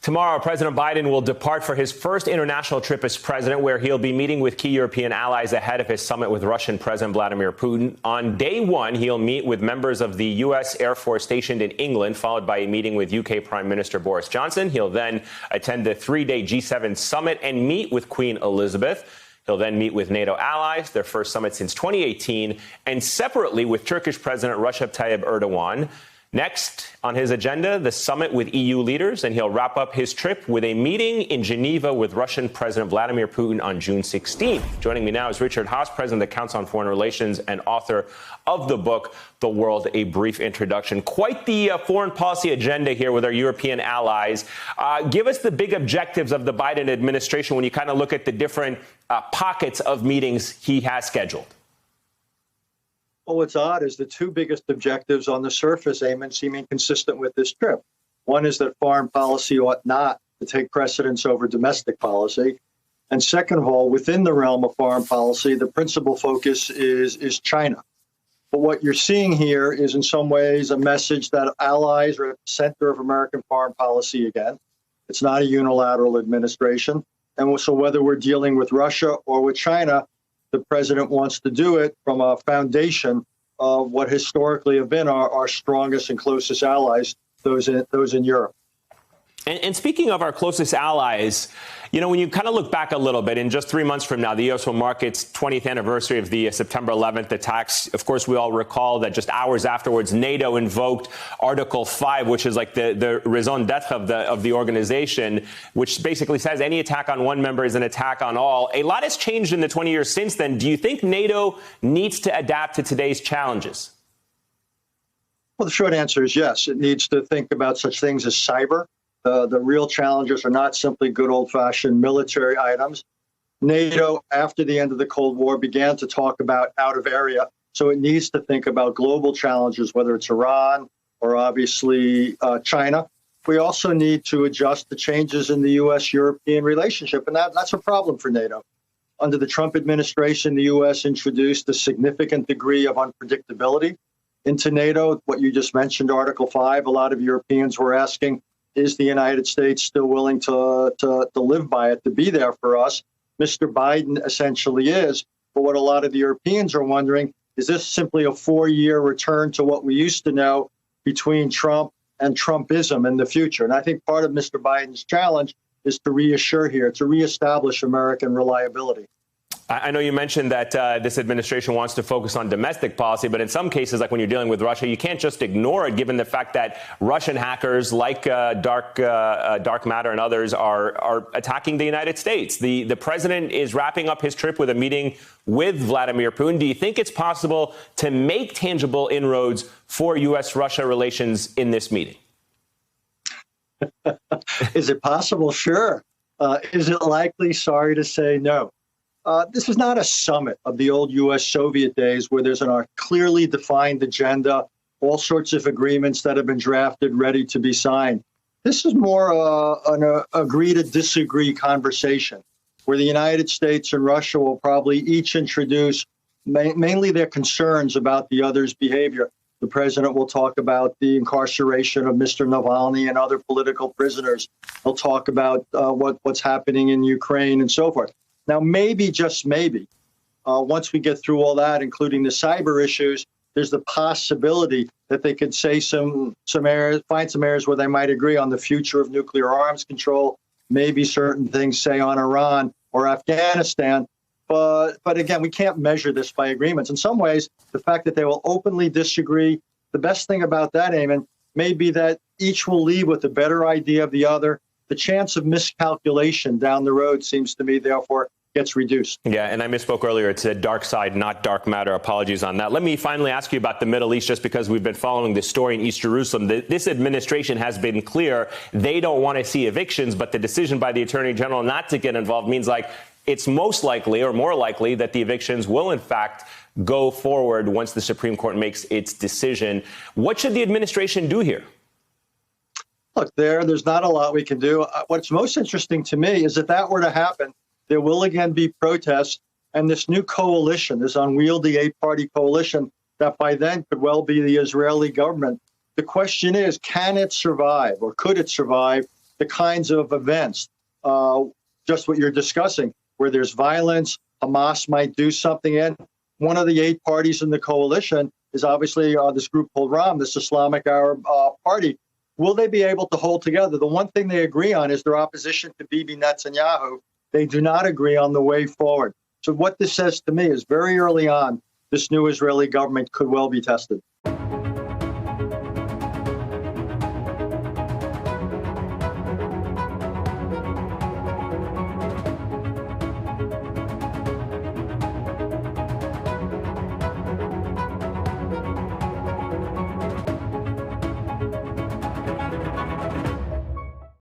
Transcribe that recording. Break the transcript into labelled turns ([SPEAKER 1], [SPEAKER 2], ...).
[SPEAKER 1] Tomorrow, President Biden will depart for his first international trip as president, where he'll be meeting with key European allies ahead of his summit with Russian President Vladimir Putin. On day one, he'll meet with members of the U.S. Air Force stationed in England, followed by a meeting with UK Prime Minister Boris Johnson. He'll then attend the three-day G7 summit and meet with Queen Elizabeth. He'll then meet with NATO allies, their first summit since 2018, and separately with Turkish President Recep Tayyip Erdogan. Next on his agenda, the summit with EU leaders, and he'll wrap up his trip with a meeting in Geneva with Russian President Vladimir Putin on June 16th. Joining me now is Richard Haass, president of the Council on Foreign Relations and author of the book, The World, A Brief Introduction. Quite the foreign policy agenda here with our European allies. Give us the big objectives of the Biden administration when you kind of look at the different pockets of meetings he has scheduled.
[SPEAKER 2] Well, what's odd is the two biggest objectives on the surface, Eamon, seeming consistent with this trip. One is that foreign policy ought not to take precedence over domestic policy. And second of all, within the realm of foreign policy, the principal focus is China. But what you're seeing here is in some ways a message that allies are at the center of American foreign policy again. It's not a unilateral administration. And so whether we're dealing with Russia or with China, the president wants to do it from a foundation of what historically have been our strongest and closest allies, those in Europe.
[SPEAKER 1] And speaking of our closest allies, you know, when you kind of look back a little bit, in just 3 months from now, the U.S. will mark its 20th anniversary of the September 11th attacks. Of course, we all recall that just hours afterwards, NATO invoked Article 5, which is like the raison d'etre of the organization, which basically says any attack on one member is an attack on all. A lot has changed in the 20 years since then. Do you think NATO needs to adapt to today's challenges?
[SPEAKER 2] Well, the short answer is yes. It needs to think about such things as cyber. The real challenges are not simply good old-fashioned military items. NATO, after the end of the Cold War, began to talk about out of area. So it needs to think about global challenges, whether it's Iran or obviously China. We also need to adjust the changes in the U.S.-European relationship, and that's a problem for NATO. Under the Trump administration, the U.S. introduced a significant degree of unpredictability into NATO. What you just mentioned, Article 5, a lot of Europeans were asking, is the United States still willing to live by it, to be there for us? Mr. Biden essentially is. But what a lot of the Europeans are wondering, is this simply a 4-year return to what we used to know between Trump and Trumpism in the future? And I think part of Mr. Biden's challenge is to reassure here, to reestablish American reliability.
[SPEAKER 1] I know you mentioned that this administration wants to focus on domestic policy, but in some cases, like when you're dealing with Russia, you can't just ignore it, given the fact that Russian hackers like Dark Matter and others are attacking the United States. The president is wrapping up his trip with a meeting with Vladimir Putin. Do you think it's possible to make tangible inroads for U.S.-Russia relations in this meeting?
[SPEAKER 2] Is it possible? Sure. Is it likely? Sorry to say no. This is not a summit of the old U.S.-Soviet days where there's a clearly defined agenda, all sorts of agreements that have been drafted, ready to be signed. This is more an agree to disagree conversation where the United States and Russia will probably each introduce mainly their concerns about the other's behavior. The president will talk about the incarceration of Mr. Navalny and other political prisoners. He'll talk about what's happening in Ukraine and so forth. Now, maybe, just maybe, once we get through all that, including the cyber issues, there's the possibility that they could say find some areas where they might agree on the future of nuclear arms control, maybe certain things, say, on Iran or Afghanistan. But again, we can't measure this by agreements. In some ways, the fact that they will openly disagree, the best thing about that, Eamon, may be that each will leave with a better idea of the other. The chance of miscalculation down the road seems to me, therefore, gets reduced.
[SPEAKER 1] Yeah, and I misspoke earlier. It said dark side, not dark matter. Apologies on that. Let me finally ask you about the Middle East, just because we've been following this story in East Jerusalem. This administration has been clear. They don't want to see evictions, but the decision by the Attorney General not to get involved means like it's most likely or more likely that the evictions will, in fact, go forward once the Supreme Court makes its decision. What should the administration do here?
[SPEAKER 2] Look, there's not a lot we can do. What's most interesting to me is if that were to happen, there will again be protests, and this new coalition, this unwieldy 8-party coalition that by then could well be the Israeli government. The question is, can it survive, or could it survive the kinds of events, just what you're discussing, where there's violence, Hamas might do something. And one of the 8 parties in the coalition is obviously this group called Ram, this Islamic Arab party. Will they be able to hold together? The one thing they agree on is their opposition to Bibi Netanyahu. They do not agree on the way forward. So what this says to me is very early on, this new Israeli government could well be tested.